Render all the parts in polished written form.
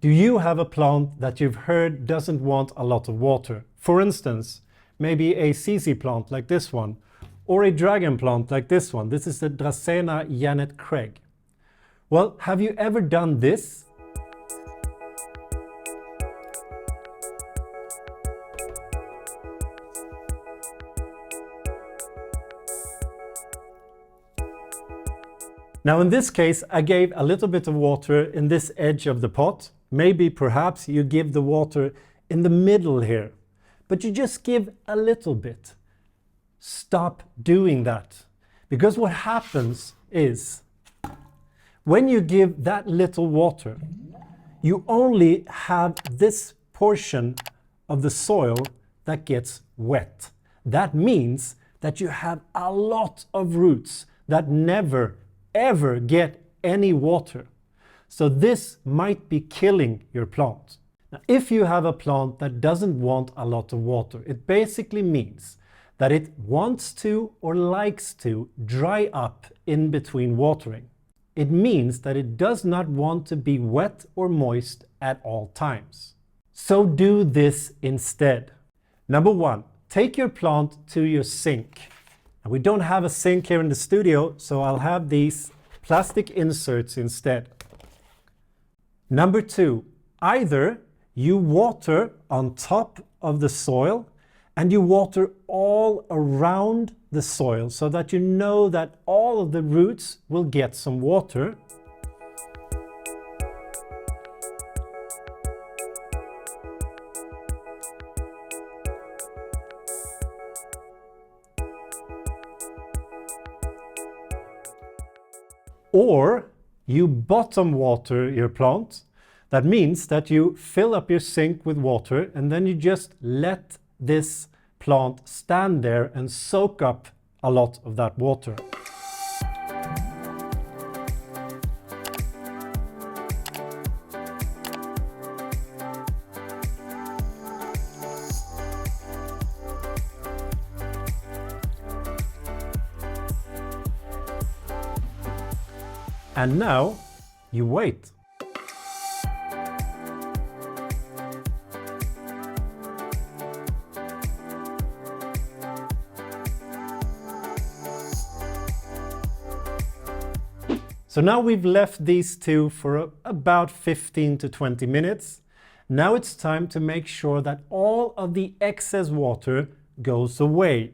Do you have a plant that you've heard doesn't want a lot of water? For instance, maybe a CC plant like this one, or a dragon plant like this one. This is the Dracena Janet Craig. Well, have you ever done this? Now in this case, I gave a little bit of water in this edge of the pot. Maybe perhaps you give the water in the middle here, but you just give a little bit. Stop doing that, because what happens is when you give that little water, you only have this portion of the soil that gets wet. That means that you have a lot of roots that never ever get any water. So this might be killing your plant. Now, if you have a plant that doesn't want a lot of water, it basically means that it wants to or likes to dry up in between watering. It means that it does not want to be wet or moist at all times. So do this instead. Number one, take your plant to your sink. And we don't have a sink here in the studio, so I'll have these plastic inserts instead. Number two, either you water on top of the soil and you water all around the soil so that you know that all of the roots will get some water. Or you bottom water your plant. That means that you fill up your sink with water and then you just let this plant stand there and soak up a lot of that water. And now you wait. So now we've left these two for about 15 to 20 minutes. Now it's time to make sure that all of the excess water goes away.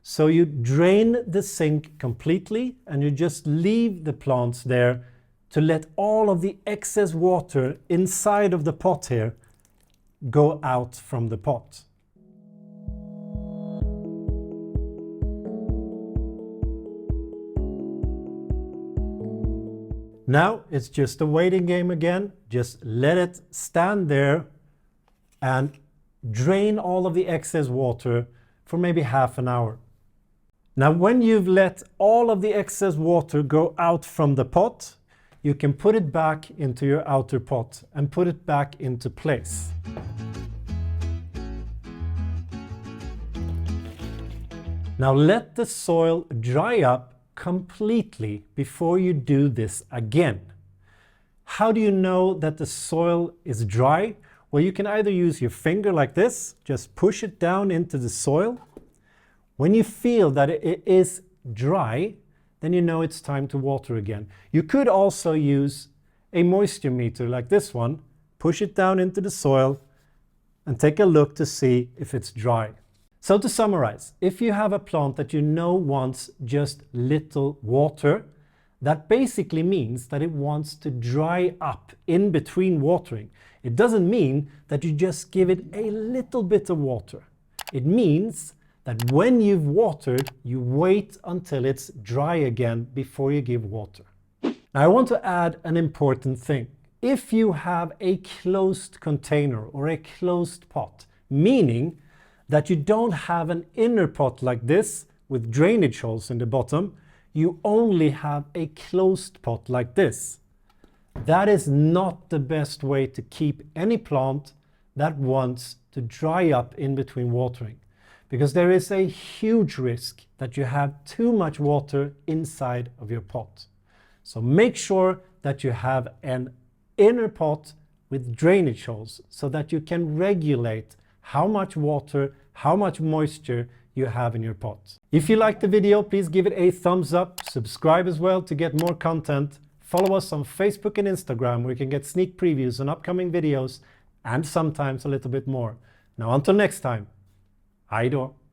So you drain the sink completely and you just leave the plants there to let all of the excess water inside of the pot here go out from the pot. Now it's just a waiting game again. Just let it stand there and drain all of the excess water for maybe half an hour. Now when you've let all of the excess water go out from the pot, you can put it back into your outer pot and put it back into place. Now let the soil dry up completely before you do this again. How do you know that the soil is dry? Well, you can either use your finger like this, just push it down into the soil. When you feel that it is dry, then you know it's time to water again. You could also use a moisture meter like this one, push it down into the soil and take a look to see if it's dry. So to summarize, if you have a plant that you know wants just little water, that basically means that it wants to dry up in between watering. It doesn't mean that you just give it a little bit of water. It means that when you've watered, you wait until it's dry again before you give water. Now I want to add an important thing. If you have a closed container or a closed pot, meaning that you don't have an inner pot like this with drainage holes in the bottom, you only have a closed pot like this. That is not the best way to keep any plant that wants to dry up in between watering, because there is a huge risk that you have too much water inside of your pot. So make sure that you have an inner pot with drainage holes so that you can regulate how much water, how much moisture you have in your pot. If you liked the video, please give it a thumbs up, subscribe as well to get more content. Follow us on Facebook and Instagram where you can get sneak previews on upcoming videos and sometimes a little bit more. Now until next time, hej då!